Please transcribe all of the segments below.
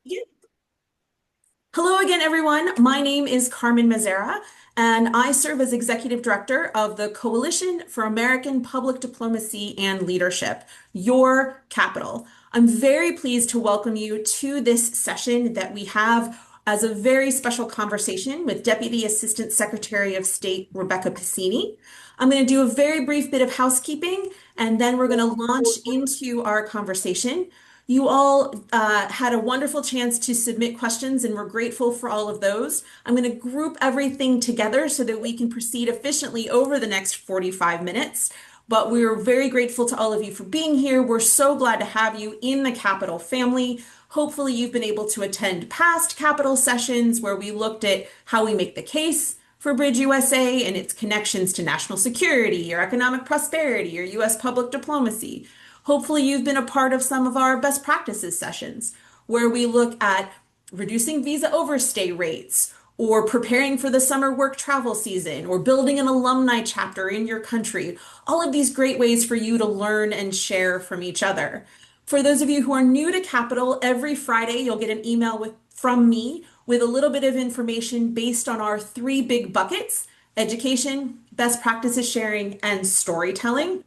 Yeah. Hello again, everyone. My name is Carmen Mazzara, and I serve as Executive Director of the Coalition for American Public Diplomacy and Leadership, your capital. I'm very pleased to welcome you to this session that we have as a very special conversation with Deputy Assistant Secretary of State Rebecca Pasini. I'm going to do a very brief bit of housekeeping, and then we're going to launch into our conversation. You all had a wonderful chance to submit questions, and we're grateful for all of those. I'm going to group everything together so that we can proceed efficiently over the next 45 minutes. But we're very grateful to all of you for being here. We're so glad to have you in the Capitol family. Hopefully, you've been able to attend past Capitol sessions where we looked at how we make the case for BridgeUSA and its connections to national security or economic prosperity or U.S. public diplomacy. Hopefully, you've been a part of some of our best practices sessions where we look at reducing visa overstay rates or preparing for the summer work travel season or building an alumni chapter in your country. All of these great ways for you to learn and share from each other. For those of you who are new to Capital, every Friday you'll get an email from me with a little bit of information based on our three big buckets: education, best practices sharing, and storytelling.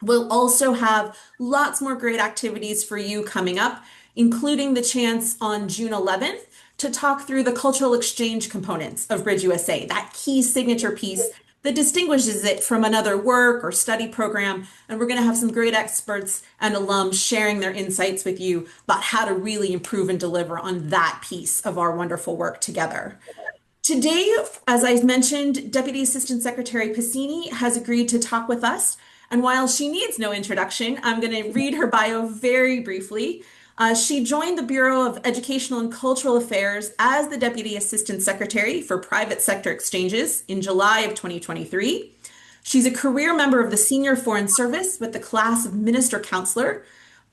We'll also have lots more great activities for you coming up, including the chance on June 11th to talk through the cultural exchange components of Bridge USA, that key signature piece that distinguishes it from another work or study program. And we're going to have some great experts and alums sharing their insights with you about how to really improve and deliver on that piece of our wonderful work together. Today, as I mentioned, Deputy Assistant Secretary Pasini has agreed to talk with us. And while she needs no introduction, I'm going to read her bio very briefly. She joined the Bureau of Educational and Cultural Affairs as the Deputy Assistant Secretary for Private Sector Exchanges in July of 2023. She's a career member of the Senior Foreign Service with the class of Minister Counselor,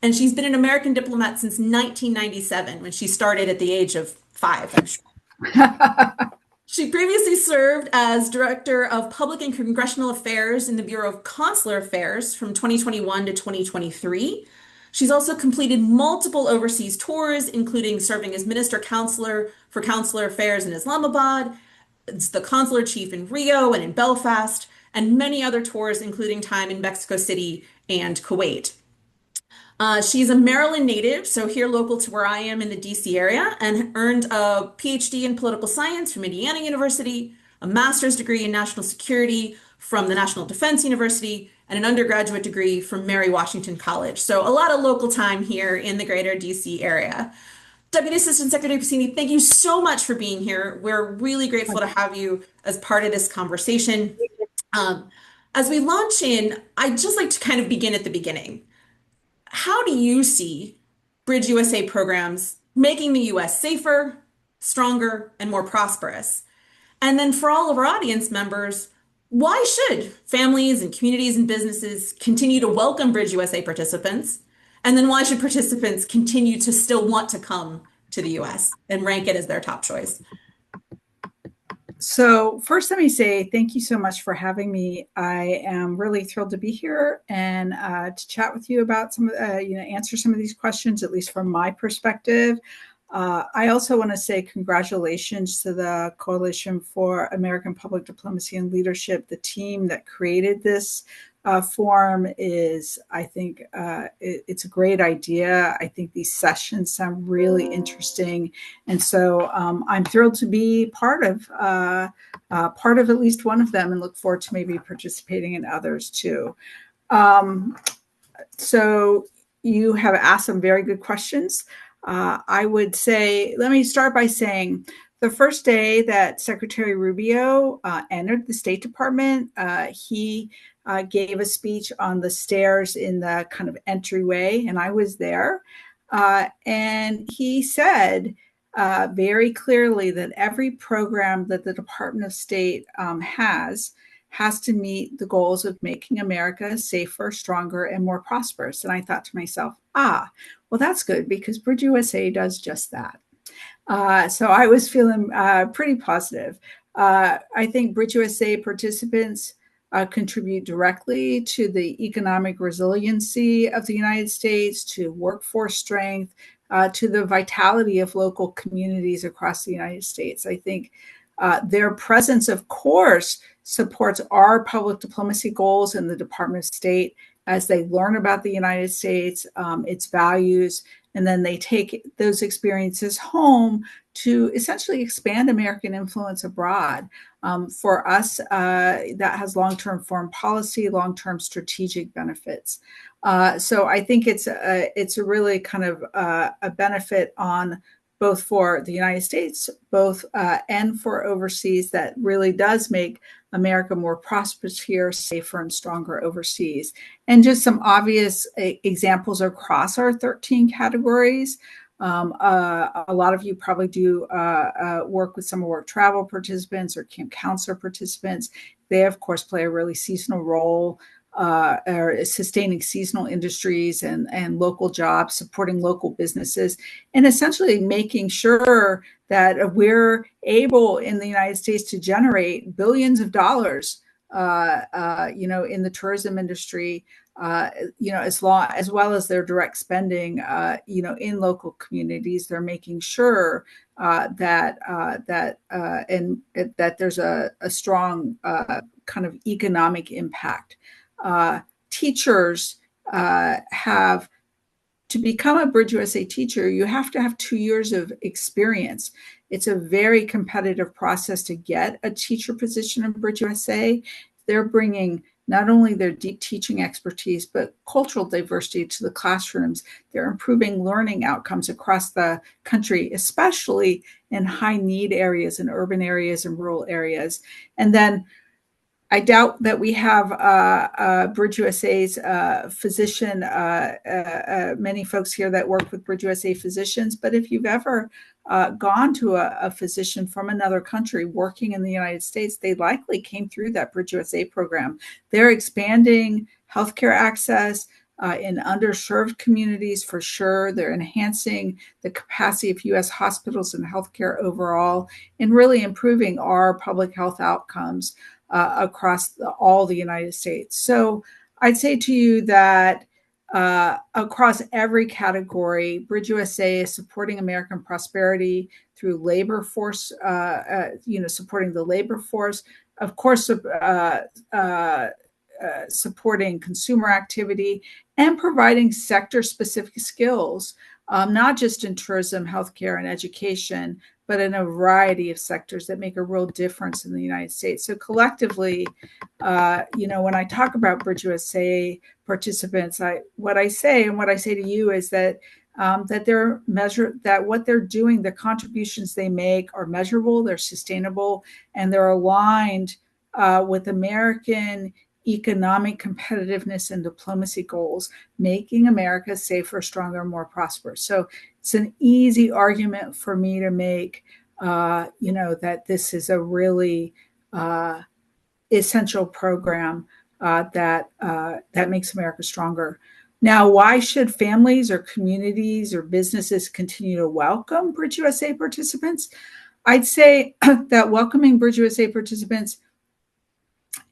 and she's been an American diplomat since 1997 when she started at the age of 5, I'm sure. She previously served as Director of Public and Congressional Affairs in the Bureau of Consular Affairs from 2021 to 2023. She's also completed multiple overseas tours, including serving as Minister Counselor for Consular Affairs in Islamabad, as the Consular Chief in Rio and in Belfast, and many other tours, including time in Mexico City and Kuwait. She's a Maryland native, so here local to where I am in the DC area, and earned a PhD in political science from Indiana University, a master's degree in national security from the National Defense University, and an undergraduate degree from Mary Washington College. So a lot of local time here in the greater DC area. Deputy Assistant Secretary Pasini, thank you so much for being here. We're really grateful to have you as part of this conversation. Um, as we launch in, I'd just like to kind of begin at the beginning. How do you see Bridge USA programs making the US safer, stronger, and more prosperous? And then for all of our audience members, why should families and communities and businesses continue to welcome Bridge USA participants? And then why should participants continue to still want to come to the US and rank it as their top choice? So first, let me say thank you so much for having me. I am really thrilled to be here and to chat with you about answer some of these questions, at least from my perspective. I also want to say congratulations to the Coalition for American Public Diplomacy and Leadership. The team that created this forum is, I think, it's a great idea. I think these sessions sound really interesting, and so I'm thrilled to be part of at least one of them, and look forward to maybe participating in others too. So you have asked some very good questions. I would say, let me start by saying the first day that Secretary Rubio entered the State Department, he gave a speech on the stairs in the kind of entryway, and I was there. And he said very clearly that every program that the Department of State has to meet the goals of making America safer, stronger, and more prosperous. And I thought to myself, well, that's good because Bridge USA does just that. So I was feeling pretty positive. I think Bridge USA participants contribute directly to the economic resiliency of the United States, to workforce strength, to the vitality of local communities across the United States. I think their presence, of course, supports our public diplomacy goals in the Department of State as they learn about the United States, its values, and then they take those experiences home to essentially expand American influence abroad. For us, that has long-term foreign policy, long-term strategic benefits. So I think it's a really kind of a benefit on both for the United States, both and for overseas, that really does make America more prosperous here, safer and stronger overseas. And just some obvious examples across our 13 categories. A lot of you probably do work with some of our travel participants or camp counselor participants. They, of course, play a really seasonal role, or sustaining seasonal industries and local jobs, supporting local businesses, and essentially making sure that we're able in the United States to generate billions of dollars, in the tourism industry, as well as their direct spending, in local communities. They're making sure that there's a strong kind of economic impact. Teachers have to become a BridgeUSA teacher, you have to have 2 years of experience. It's a very competitive process to get a teacher position in BridgeUSA. They're bringing not only their deep teaching expertise, but cultural diversity to the classrooms. They're improving learning outcomes across the country, especially in high need areas, in urban areas and rural areas. And then I doubt that we have BridgeUSA's physician, many folks here that work with BridgeUSA physicians, but if you've ever gone to a physician from another country working in the United States, they likely came through that BridgeUSA program. They're expanding healthcare access in underserved communities for sure. They're enhancing the capacity of U.S. hospitals and healthcare overall, and really improving our public health outcomes across all the United States. So I'd say to you that across every category, BridgeUSA is supporting American prosperity through labor force, supporting the labor force, of course, supporting consumer activity, and providing sector-specific skills, not just in tourism, healthcare, and education, but in a variety of sectors that make a real difference in the United States. So collectively, when I talk about BridgeUSA participants, what I say to you is that that what they're doing, the contributions they make are measurable, they're sustainable, and they're aligned with American economic competitiveness and diplomacy goals, making America safer, stronger, more prosperous. So it's an easy argument for me to make, that this is a really essential program that makes America stronger. Now, why should families or communities or businesses continue to welcome BridgeUSA participants? I'd say that welcoming BridgeUSA participants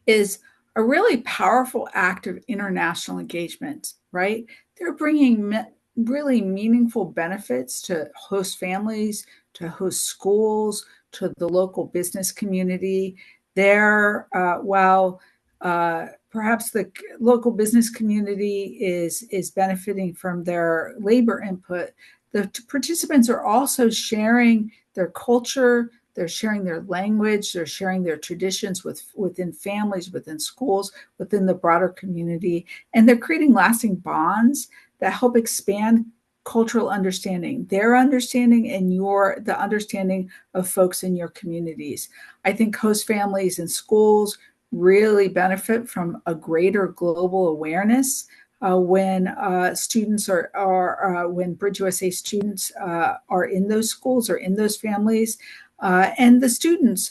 is a really powerful act of international engagement, right? They're bringing really meaningful benefits to host families, to host schools, to the local business community. While perhaps the local business community is benefiting from their labor input, the participants are also sharing their culture, they're sharing their language, they're sharing their traditions within families, within schools, within the broader community, and they're creating lasting bonds that help expand cultural understanding, their understanding and the understanding of folks in your communities. I think host families and schools really benefit from a greater global awareness when students when BridgeUSA students are in those schools or in those families. And the students,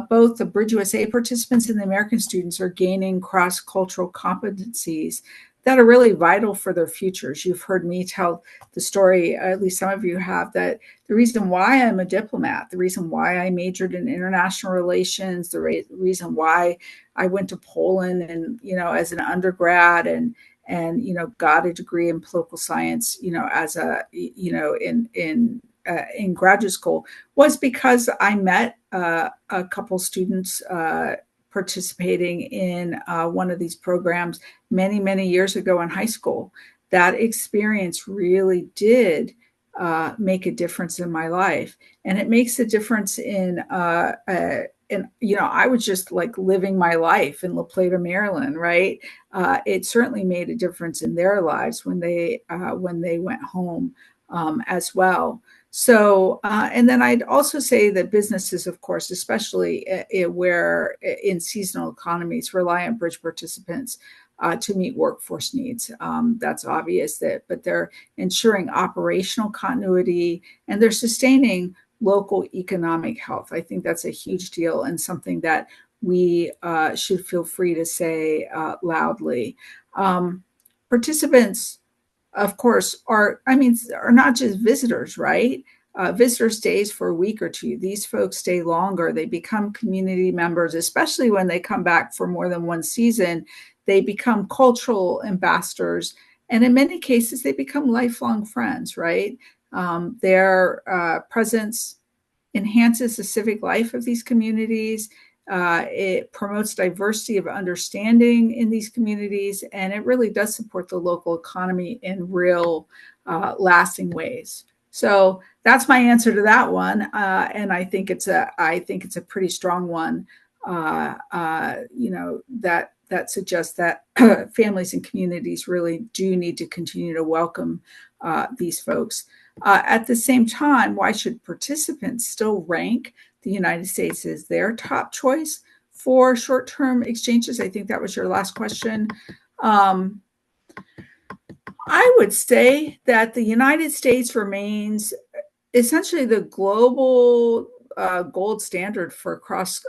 both the BridgeUSA participants and the American students, are gaining cross-cultural competencies that are really vital for their futures. You've heard me tell the story, at least some of you have, that the reason why I'm a diplomat, the reason why I majored in international relations, the reason why I went to Poland and, as an undergrad and and got a degree in political science, as a in graduate school, was because I met a couple students participating in one of these programs many years ago in high school. That experience really did make a difference in my life, and it makes a difference in and I was just like living my life in La Plata, Maryland, right? It certainly made a difference in their lives when they went home as well. So, and then I'd also say that businesses, of course, especially where in seasonal economies, rely on bridge participants to meet workforce needs. That's obvious but they're ensuring operational continuity and they're sustaining local economic health. I think that's a huge deal and something that we should feel free to say loudly. Um, Participants, of course, are not just visitors, right? Visitor stays for a week or two. These folks stay longer. They become community members, especially when they come back for more than one season. They become cultural ambassadors. And in many cases, they become lifelong friends, right? Their presence enhances the civic life of these communities. It promotes diversity of understanding in these communities, and it really does support the local economy in real, lasting ways. So that's my answer to that one, and I think it's a pretty strong one. That suggests that families and communities really do need to continue to welcome these folks. At the same time, why should participants still rank the United States as their top choice for short term exchanges? I think that was your last question. Um, I would say that the United States remains essentially the global gold standard for cross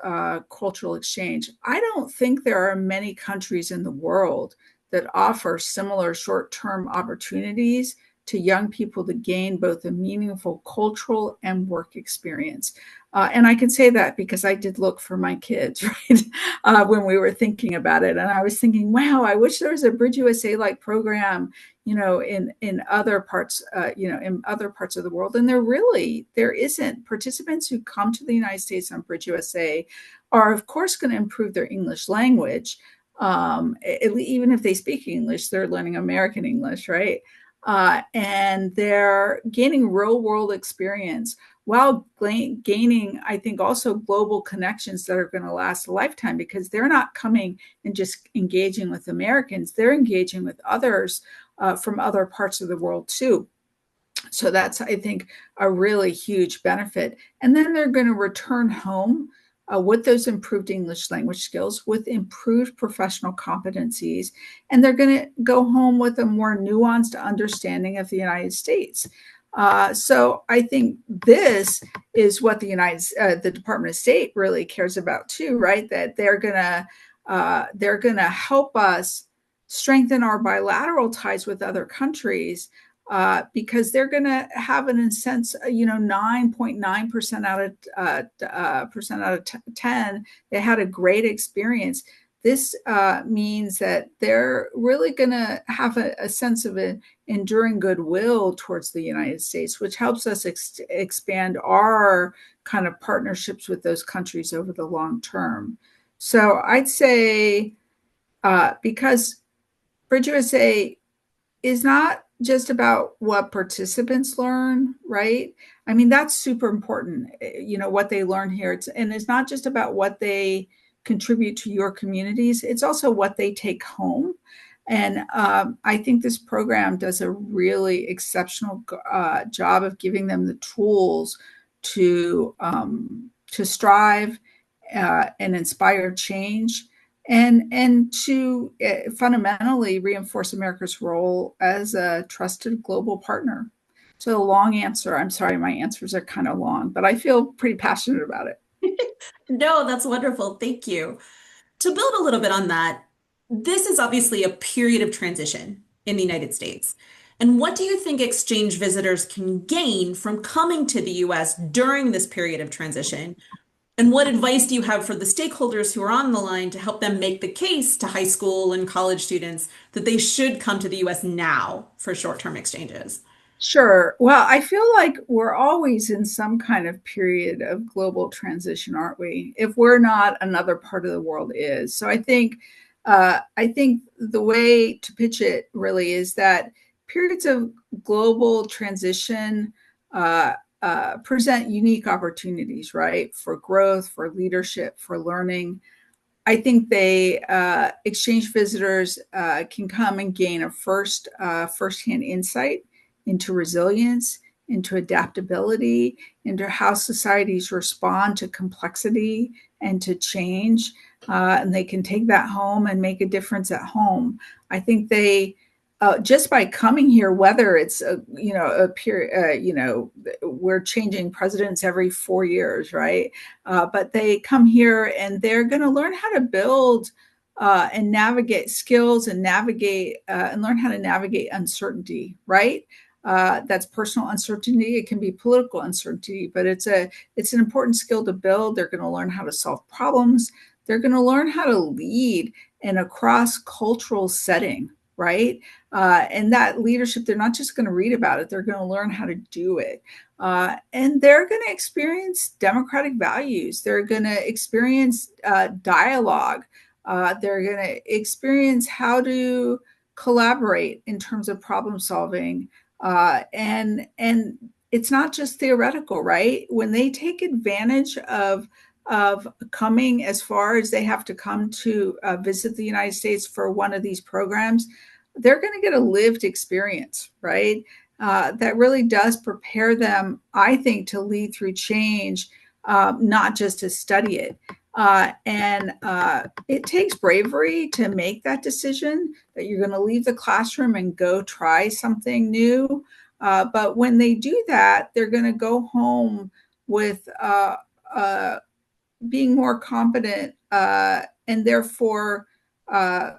cultural exchange. I don't think there are many countries in the world that offer similar short term opportunities to young people to gain both a meaningful cultural and work experience. And I can say that because I did look for my kids, right, when we were thinking about it. And I was thinking, wow, I wish there was a Bridge USA like program, in other parts, in other parts of the world. And there isn't. Participants who come to the United States on Bridge USA are, of course, going to improve their English language. Even if they speak English, they're learning American English, right? And they're gaining real world experience while gaining, I think, also global connections that are going to last a lifetime because they're not coming and just engaging with Americans, they're engaging with others from other parts of the world too. So that's, I think, a really huge benefit. And then they're going to return home with those improved English language skills, with improved professional competencies, and they're going to go home with a more nuanced understanding of the United States. So I think this is what the Department of State really cares about too, right? That they're gonna help us strengthen our bilateral ties with other countries because they're going to have an sense, 9.9% out of 10, they had a great experience. This means that they're really going to have a sense of an enduring goodwill towards the United States, which helps us expand our kind of partnerships with those countries over the long term. So I'd say because Bridge USA is not just about what participants learn, right? I mean, that's super important, what they learn here. And it's not just about what they contribute to your communities, it's also what they take home. And I think this program does a really exceptional job of giving them the tools to strive and inspire change and to fundamentally reinforce America's role as a trusted global partner. So, a long answer. I'm sorry, my answers are kind of long, but I feel pretty passionate about it. No, that's wonderful. Thank you. To build a little bit on that, this is obviously a period of transition in the United States. And what do you think exchange visitors can gain from coming to the US during this period of transition And what advice do you have for the stakeholders who are on the line to help them make the case to high school and college students that they should come to the US now for short-term exchanges? Sure. Well, I feel like we're always in some kind of period of global transition, aren't we? If we're not, another part of the world is. So I think the way to pitch it really is that periods of global transition uh, present unique opportunities, right, for growth, for leadership, for learning. I think they exchange visitors can come and gain a firsthand insight into resilience, into adaptability, into how societies respond to complexity and to change, and they can take that home and make a difference at home. I think they just by coming here, whether it's a period, we're changing presidents every 4 years, right? But they come here and they're going to learn how to build and navigate skills and navigate and learn how to navigate uncertainty, right? That's personal uncertainty. It can be political uncertainty, but it's an important skill to build. They're going to learn how to solve problems. They're going to learn how to lead in a cross cultural setting, right? And that leadership, they're not just going to read about it; they're going to learn how to do it. And they're going to experience democratic values. They're going to experience dialogue. They're going to experience how to collaborate in terms of problem solving. And it's not just theoretical, right? When they take advantage of coming as far as they have to come to visit the United States for one of these programs, they're going to get a lived experience, right? That really does prepare them, I think, to lead through change, not just to study it. And it takes bravery to make that decision that you're going to leave the classroom and go try something new. But when they do that, they're going to go home with being more competent and therefore uh,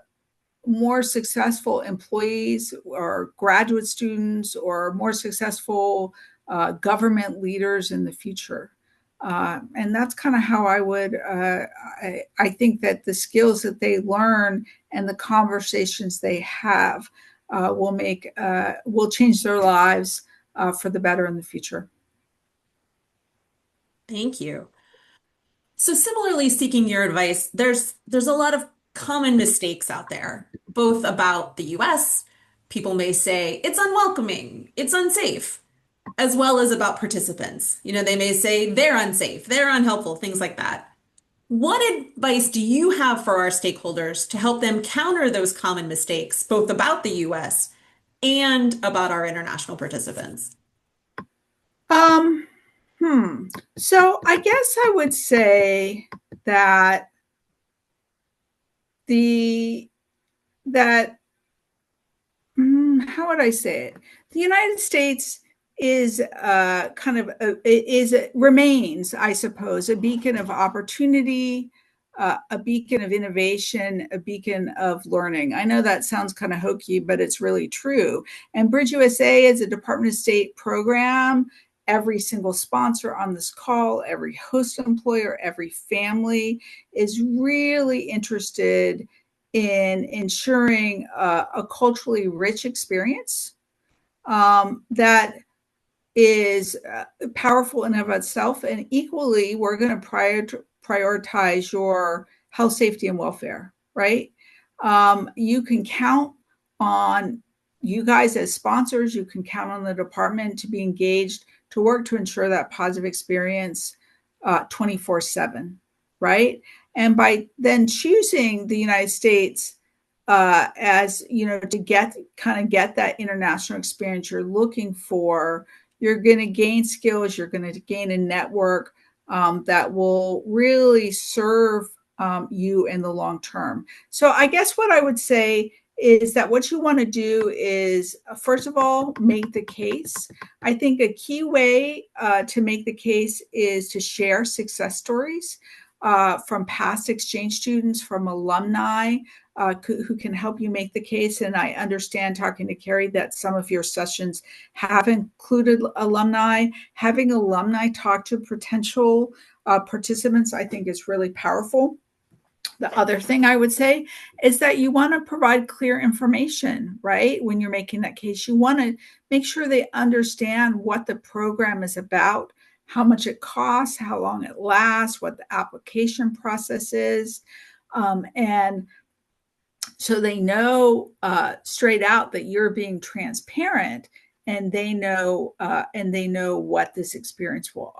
more successful employees or graduate students or more successful government leaders in the future. And that's kind of how I would, I think that the skills that they learn and the conversations they have will change their lives for the better in the future. Thank you. So similarly, seeking your advice, there's a lot of common mistakes out there, both about the US. People may say it's unwelcoming, it's unsafe, as well as about participants. They may say they're unsafe, they're unhelpful, things like that. What advice do you have for our stakeholders to help them counter those common mistakes, both about the US and about our international participants? Um, hmm. So I guess I would say that the that how would I say it? The United States is kind of remains, I suppose, a beacon of opportunity, a beacon of innovation, a beacon of learning. I know that sounds kind of hokey, but it's really true. And BridgeUSA is a Department of State program. Every single sponsor on this call, every host employer, every family is really interested in ensuring a culturally rich experience that is powerful in and of itself. And equally, we're going to prioritize your health, safety, and welfare, right? You can count on you guys as sponsors. You can count on the department to be engaged to work to ensure that positive experience 24/7, right? And by then choosing the United States as to get that international experience you're looking for, you're going to gain skills, you're going to gain a network that will really serve you in the long term. So I guess what I would say is that what you want to do is, first of all, make the case. I think a key way to make the case is to share success stories from past exchange students, from alumni, who can help you make the case. And I understand, talking to Carrie, that some of your sessions have included alumni. Having alumni talk to potential participants, I think, is really powerful. The other thing I would say is that you want to provide clear information, right? When you're making that case, you want to make sure they understand what the program is about, how much it costs, how long it lasts, what the application process is. And so they know straight out that you're being transparent, and they know what this experience will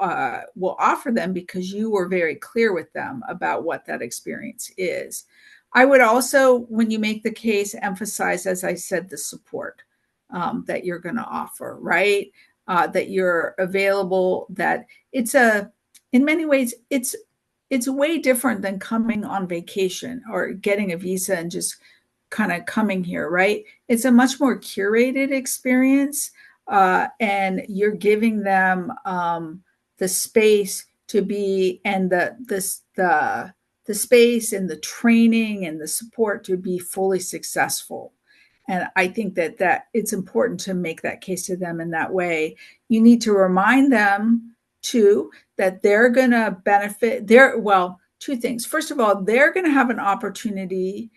offer them, because you were very clear with them about what that experience is. I would also, when you make the case, emphasize, as I said, the support that you're going to offer, right? That you're available, that in many ways, it's way different than coming on vacation or getting a visa and just kind of coming here, right? It's a much more curated experience, and you're giving them the space to be, and the space and the training and the support to be fully successful. And I think that it's important to make that case to them in that way. You need to remind them too that they're going to benefit. Well, two things. First of all, they're going to have an opportunity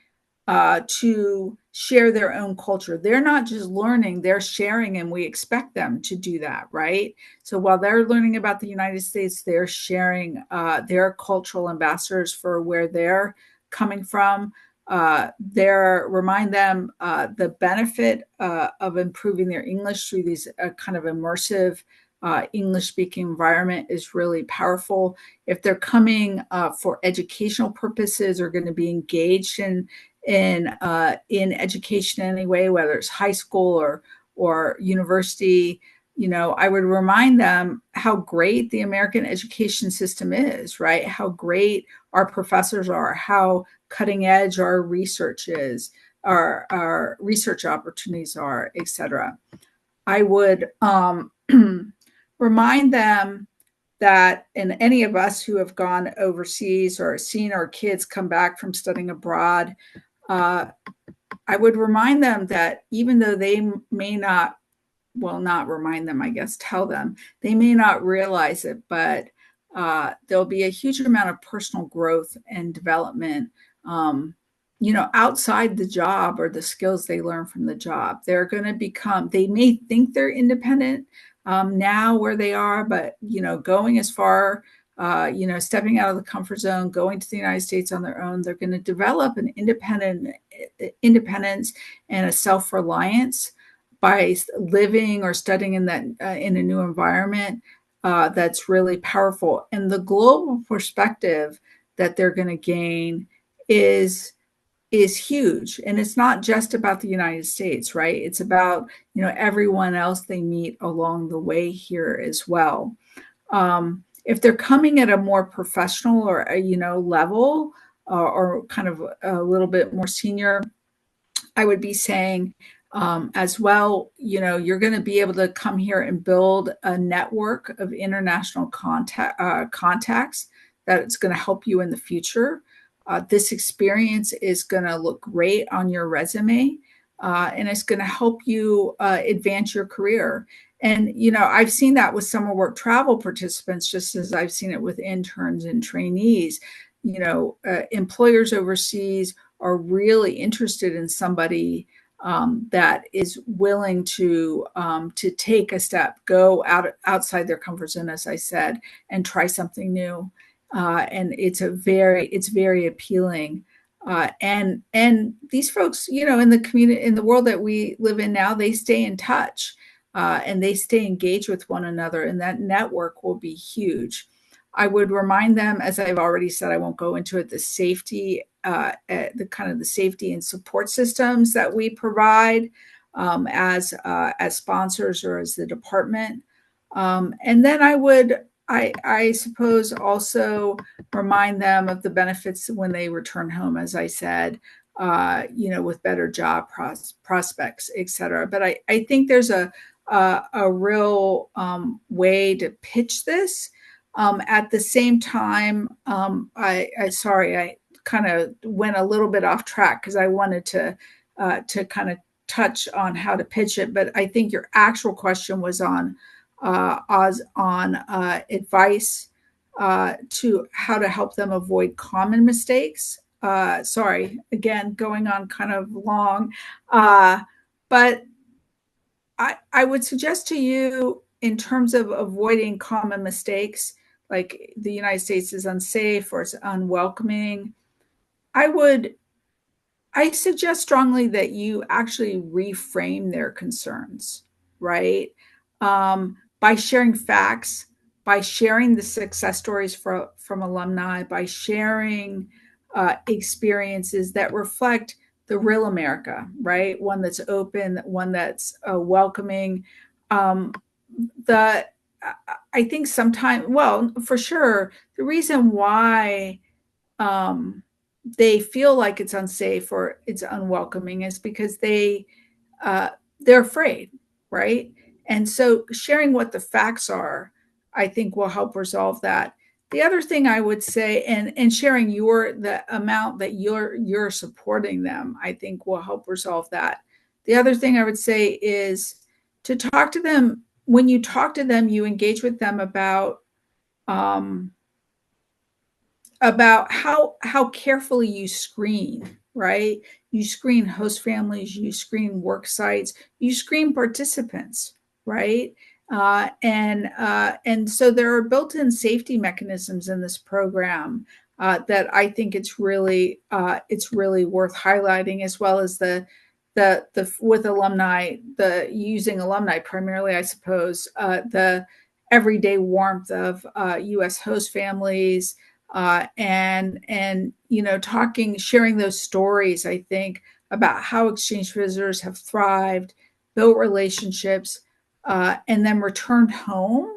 to share their own culture. They're not just learning, they're sharing, and we expect them to do that, right? So while they're learning about the United States, they're sharing their cultural ambassadors for where they're coming from. Remind them the benefit of improving their English through these kind of immersive English speaking environment is really powerful. If they're coming for educational purposes, or going to be engaged in education anyway, whether it's high school or university, I would remind them how great the American education system is, right? How great our professors are, how cutting edge our research is, our research opportunities are, etc. I would remind them that, and any of us who have gone overseas or seen our kids come back from studying abroad, I would remind them that even though they may not, well, not remind them, I guess, tell them, they may not realize it, but there'll be a huge amount of personal growth and development, outside the job or the skills they learn from the job. They're going to become, they may think they're independent now where they are, but, going as far, stepping out of the comfort zone, going to the United States on their own, they're going to develop an independence and a self-reliance by living or studying in a new environment. That's really powerful. And the global perspective that they're going to gain is huge. And it's not just about the United States, right? It's about, everyone else they meet along the way here as well. If they're coming at a more professional or level, or kind of a little bit more senior, I would be saying as well, you're going to be able to come here and build a network of international contacts that's going to help you in the future. This experience is going to look great on your resume, and it's going to help you advance your career. And, I've seen that with summer work travel participants, just as I've seen it with interns and trainees. Employers overseas are really interested in somebody that is willing to take a step, go outside their comfort zone, as I said, and try something new. And it's very appealing. And these folks, in the community, in the world that we live in now, they stay in touch, and they stay engaged with one another, and that network will be huge. I would remind them, as I've already said, I won't go into it, the safety, the kind of the safety and support systems that we provide as sponsors or as the department. And then I suppose also remind them of the benefits when they return home, as I said, with better job prospects, et cetera. But I think there's a real way to pitch this. At the same time, I kind of went a little bit off track because I wanted to kind of touch on how to pitch it. But I think your actual question was on advice to how to help them avoid common mistakes. Sorry, again, going on kind of long, but I would suggest to you in terms of avoiding common mistakes, like the United States is unsafe or it's unwelcoming. I would I suggest strongly that you actually reframe their concerns, right? By sharing facts, by sharing the success stories from alumni, by sharing experiences that reflect the real America, right? One that's open, one that's welcoming. Um, the I think sometimes, well, for sure, the reason why um, they feel like it's unsafe or it's unwelcoming is because uh, they're afraid, right? And so sharing what the facts are, I think will help resolve that. The other thing I would say, and sharing the amount that you're supporting them, I think will help resolve that. The other thing I would say is to talk to them. When you talk to them, you engage with them um, about how carefully you screen, right? You screen host families, you screen work sites, you screen participants, right? And so there are built-in safety mechanisms in this program that I think it's really worth highlighting, as well as the with alumni, the using alumni primarily, I suppose, the everyday warmth of U.S. host families, and sharing those stories, I think, about how exchange visitors have thrived, built relationships, and then returned home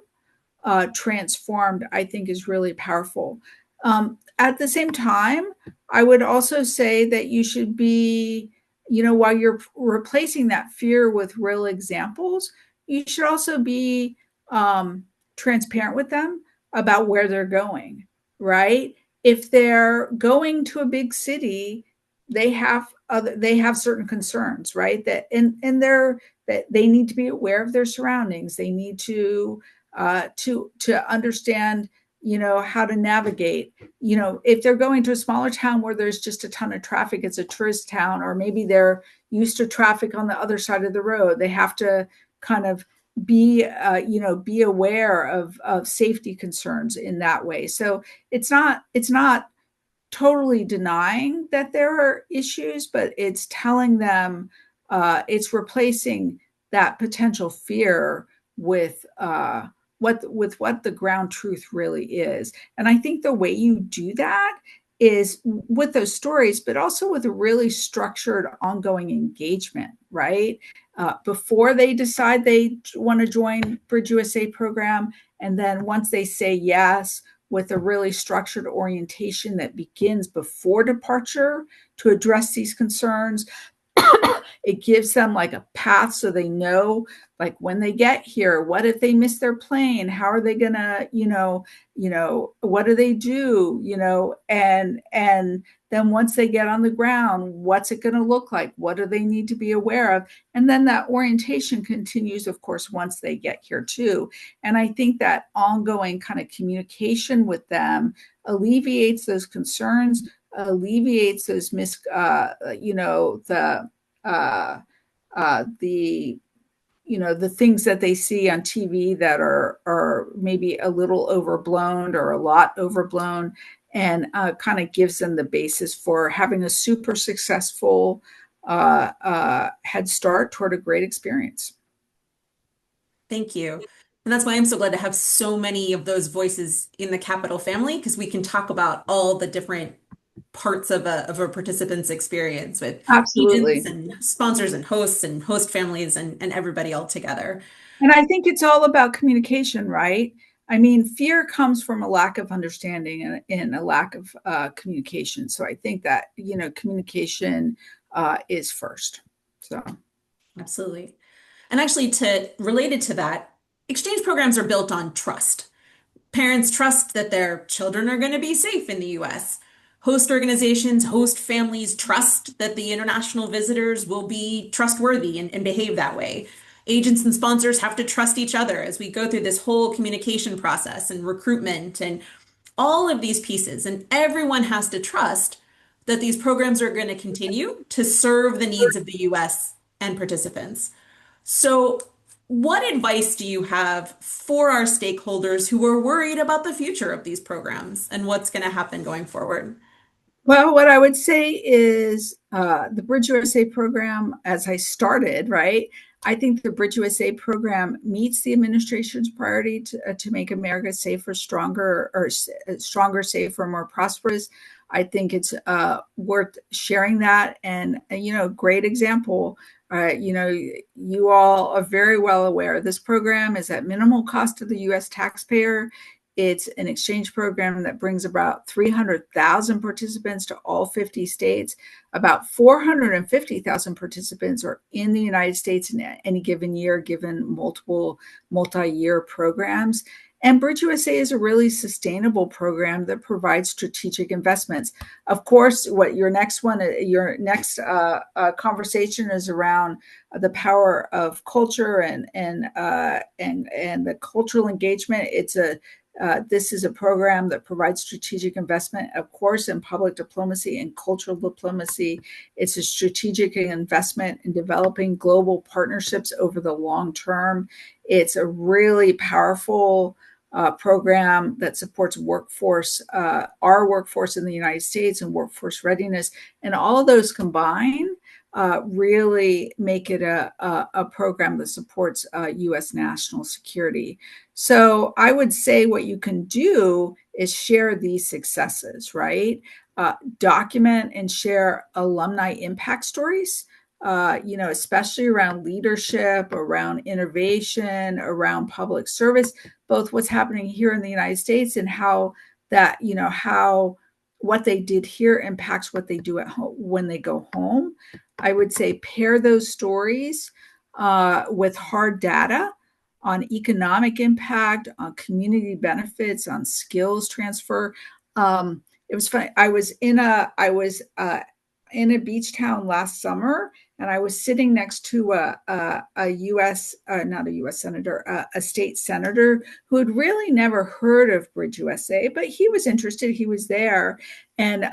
transformed, I think is really powerful. At the same time, I would also say that you should be, while you're replacing that fear with real examples, you should also be transparent with them about where they're going, right? If they're going to a big city, they have certain concerns, right? That they need to be aware of their surroundings. They need to understand, how to navigate. If they're going to a smaller town where there's just a ton of traffic, it's a tourist town, or maybe they're used to traffic on the other side of the road, they have to kind of be aware of safety concerns in that way. So it's not totally denying that there are issues, but it's telling them, it's replacing that potential fear with what the ground truth really is. And I think the way you do that is with those stories, but also with a really structured ongoing engagement, right? Before they decide they want to join BridgeUSA program, and then once they say yes, with a really structured orientation that begins before departure to address these concerns. It gives them like a path so they know, like, when they get here, what if they miss their plane? How are they gonna, what do they do? And then once they get on the ground, what's it gonna look like? What do they need to be aware of? And then that orientation continues, of course, once they get here too. And I think that ongoing kind of communication with them alleviates those concerns, alleviates those uh, the the things that they see on TV that are maybe a little overblown or a lot overblown, and kind of gives them the basis for having a super successful head start toward a great experience. Thank you. And that's why I'm so glad to have so many of those voices in the Capital family, because we can talk about all the different parts of a participant's experience with agents Absolutely. and sponsors and host families and everybody all together. And I think it's all about communication, right? I mean, fear comes from a lack of understanding and a lack of communication. So I think that, communication is first. So, Absolutely. And actually, to related to that, exchange programs are built on trust. Parents trust that their children are going to be safe in the US. Host organizations, host families trust that the international visitors will be trustworthy and behave that way. Agents and sponsors have to trust each other as we go through this whole communication process and recruitment and all of these pieces. And everyone has to trust that these programs are going to continue to serve the needs of the US and participants. So, what advice do you have for our stakeholders who are worried about the future of these programs and what's going to happen going forward? Well, what I would say is the Bridge USA program, as I started, right? I think the Bridge USA program meets the administration's priority to make America safer, stronger, or stronger, safer, more prosperous. I think it's worth sharing that. And, great example. You all are very well aware this program is at minimal cost to the U.S. taxpayer. It's an exchange program that brings about 300,000 participants to all 50 states. About 450,000 participants are in the United States in any given year, given multiple multi-year programs. And Bridge USA is a really sustainable program that provides strategic investments. Of course, what your next conversation is around the power of culture and the cultural engagement. This is a program that provides strategic investment, of course, in public diplomacy and cultural diplomacy. It's a strategic investment in developing global partnerships over the long term. It's a really powerful program that supports our workforce in the United States and workforce readiness. And all of those combined really make it a program that supports U.S. national security. So I would say what you can do is share these successes, right? Document and share alumni impact stories, especially around leadership, around innovation, around public service, both what's happening here in the United States and how what they did here impacts what they do at home when they go home. I would say pair those stories with hard data on economic impact, on community benefits, on skills transfer. It was funny. I was in a beach town last summer, and I was sitting next to a U.S. Not a U.S. senator, a state senator who had really never heard of Bridge USA, but he was interested. He was there, and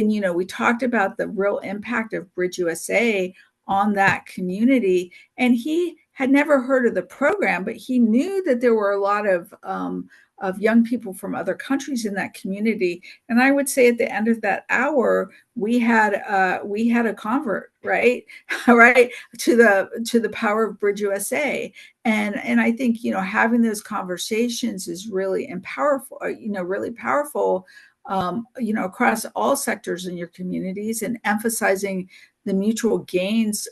we talked about the real impact of Bridge USA on that community, and he had never heard of the program, but he knew that there were a lot of young people from other countries in that community. And I would say at the end of that hour, we had a convert, right, right, to the power of Bridge USA. And I think having those conversations is really powerful, really powerful. Across all sectors in your communities, and emphasizing the mutual gains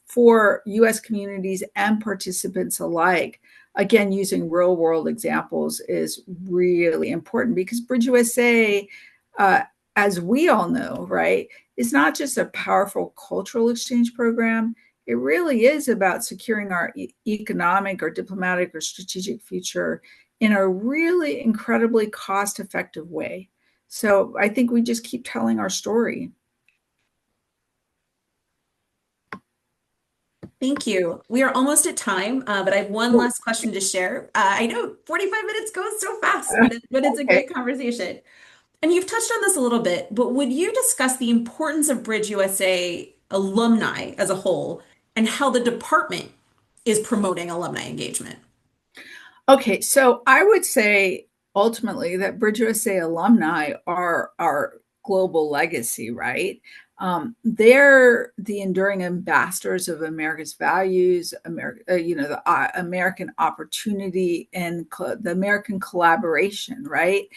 for U.S. communities and participants alike. Again, using real world examples is really important because Bridge USA, as we all know, right, is not just a powerful cultural exchange program. It really is about securing our economic or diplomatic or strategic future in a really incredibly cost effective way. So I think we just keep telling our story. Thank you. We are almost at time, but I have one last question to share. I know 45 minutes goes so fast, but it's a Okay. great conversation. And you've touched on this a little bit, but would you discuss the importance of Bridge USA alumni as a whole and how the department is promoting alumni engagement? Okay, so I would say ultimately that Bridge USA alumni are our global legacy, right? They're the enduring ambassadors of America's values, the American opportunity and the American collaboration, right?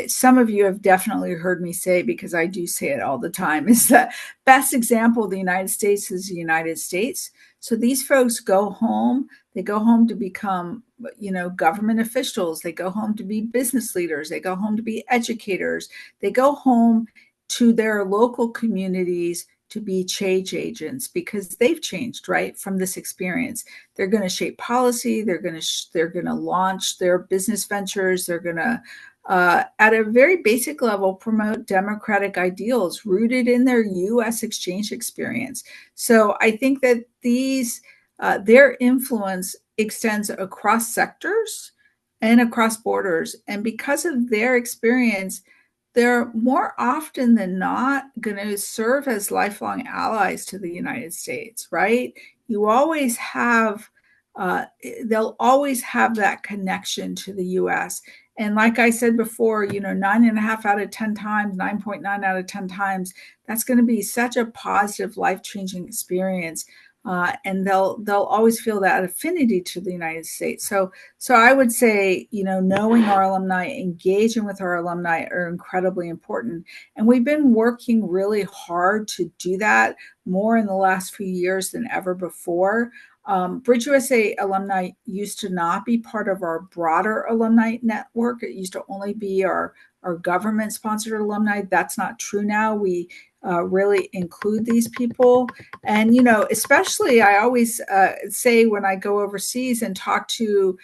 Some of you have definitely heard me say, because I do say it all the time, is the best example of the United States is the United States. So these folks go home. They go home to become, government officials. They go home to be business leaders. They go home to be educators. They go home to their local communities to be change agents because they've changed, right, from this experience. They're going to shape policy. They're going to launch their business ventures. They're going to at a very basic level, promote democratic ideals rooted in their U.S. exchange experience. So I think that their influence extends across sectors and across borders. And because of their experience, they're more often than not going to serve as lifelong allies to the United States, right? You always have, they'll always have that connection to the US. And like I said before, 9.5 out of 10 times, 9.9 out of 10 times, that's going to be such a positive, life-changing experience. And they'll always feel that affinity to the United States. So I would say, knowing our alumni, engaging with our alumni are incredibly important. And we've been working really hard to do that more in the last few years than ever before. BridgeUSA alumni used to not be part of our broader alumni network. It used to only be our government sponsored alumni. That's not true now. We really include these people. And, especially I always say when I go overseas and talk to,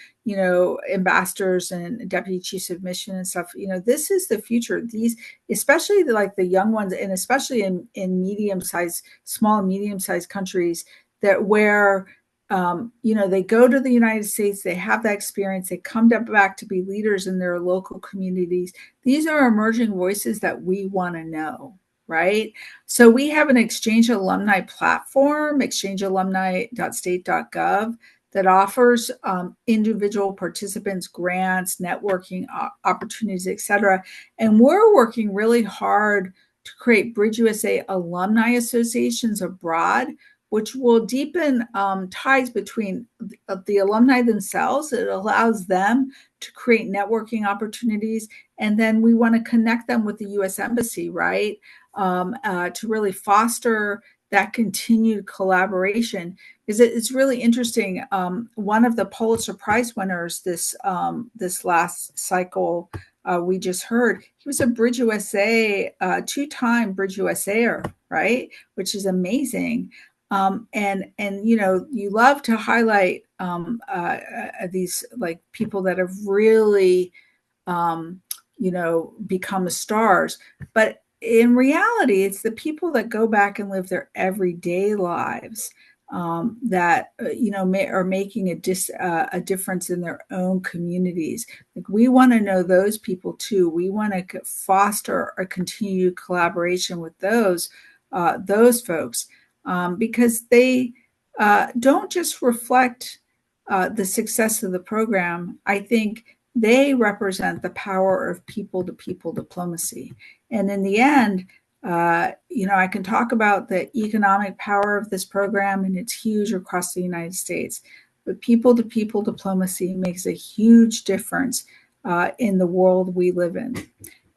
ambassadors and deputy chiefs of mission and stuff, this is the future. These, especially like the young ones, and especially in medium-sized, small, medium-sized countries that where they go to the United States, they have that experience, they come back to be leaders in their local communities. These are emerging voices that we want to know, right? So we have an exchange alumni platform, exchangealumni.state.gov, that offers individual participants grants, networking opportunities, et cetera. And we're working really hard to create BridgeUSA alumni associations abroad, which will deepen ties between the alumni themselves. It allows them to create networking opportunities. And then we want to connect them with the U.S. Embassy, right? To really foster that continued collaboration. Because it's really interesting. One of the Pulitzer Prize winners this last cycle we just heard, he was a BridgeUSA, two-time BridgeUSAer, right? Which is amazing. And you love to highlight these like people that have really become stars, but in reality, it's the people that go back and live their everyday lives that are making a difference in their own communities. Like we want to know those people too. We want to foster a continued collaboration with those folks because they don't just reflect the success of the program. I think they represent the power of people-to-people diplomacy. And in the end, I can talk about the economic power of this program, and it's huge across the United States. But people-to-people diplomacy makes a huge difference in the world we live in.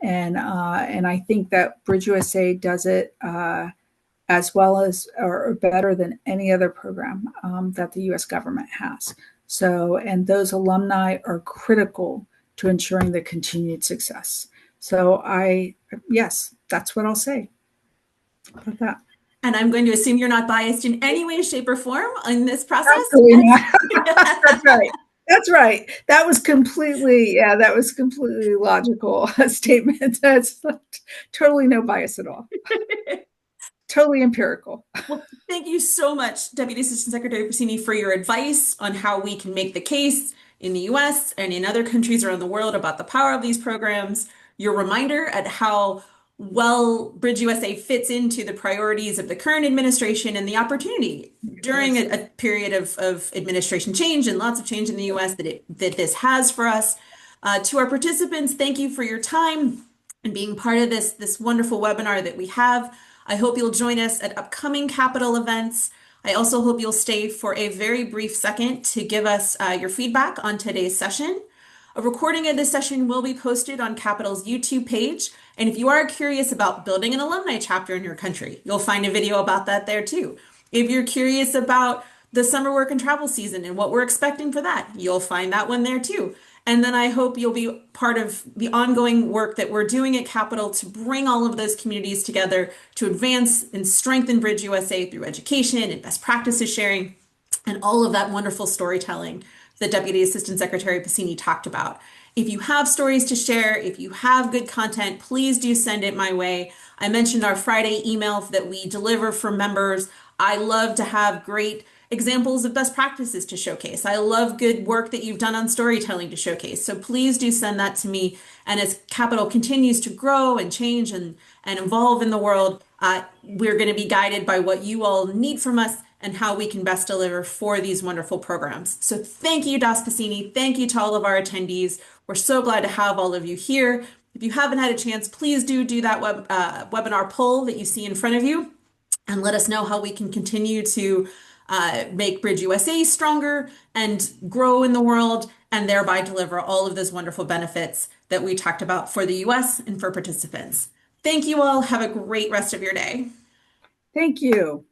And I think that BridgeUSA does it as well as or better than any other program that the U.S. government has. So, and those alumni are critical to ensuring the continued success. So yes, that's what I'll say about that. And I'm going to assume you're not biased in any way, shape, or form in this process. Absolutely not. That's right. That's right. That was completely logical statement. That's totally no bias at all. Totally empirical. Well, thank you so much, Deputy Assistant Secretary Pasini, for your advice on how we can make the case in the US and in other countries around the world about the power of these programs, your reminder at how well BridgeUSA fits into the priorities of the current administration and the opportunity during a period of administration change and lots of change in the US that this has for us. To our participants, thank you for your time and being part of this wonderful webinar that we have. I hope you'll join us at upcoming Capitol events. I also hope you'll stay for a very brief second to give us your feedback on today's session. A recording of this session will be posted on Capitol's YouTube page. And if you are curious about building an alumni chapter in your country, you'll find a video about that there too. If you're curious about the summer work and travel season and what we're expecting for that, you'll find that one there too. And then I hope you'll be part of the ongoing work that we're doing at Capital to bring all of those communities together to advance and strengthen Bridge USA through education and best practices sharing and all of that wonderful storytelling that Deputy Assistant Secretary Pasini talked about. If you have stories to share, if you have good content, please do send it my way. I mentioned our Friday email that we deliver for members. I love to have great examples of best practices to showcase. I love good work that you've done on storytelling to showcase. So please do send that to me. And as Capital continues to grow and change and evolve in the world, we're going to be guided by what you all need from us and how we can best deliver for these wonderful programs. So thank you, Das Pasini. Thank you to all of our attendees. We're so glad to have all of you here. If you haven't had a chance, please do that webinar poll that you see in front of you and let us know how we can continue to make Bridge USA stronger and grow in the world and thereby deliver all of those wonderful benefits that we talked about for the US and for participants. Thank you all. Have a great rest of your day. Thank you.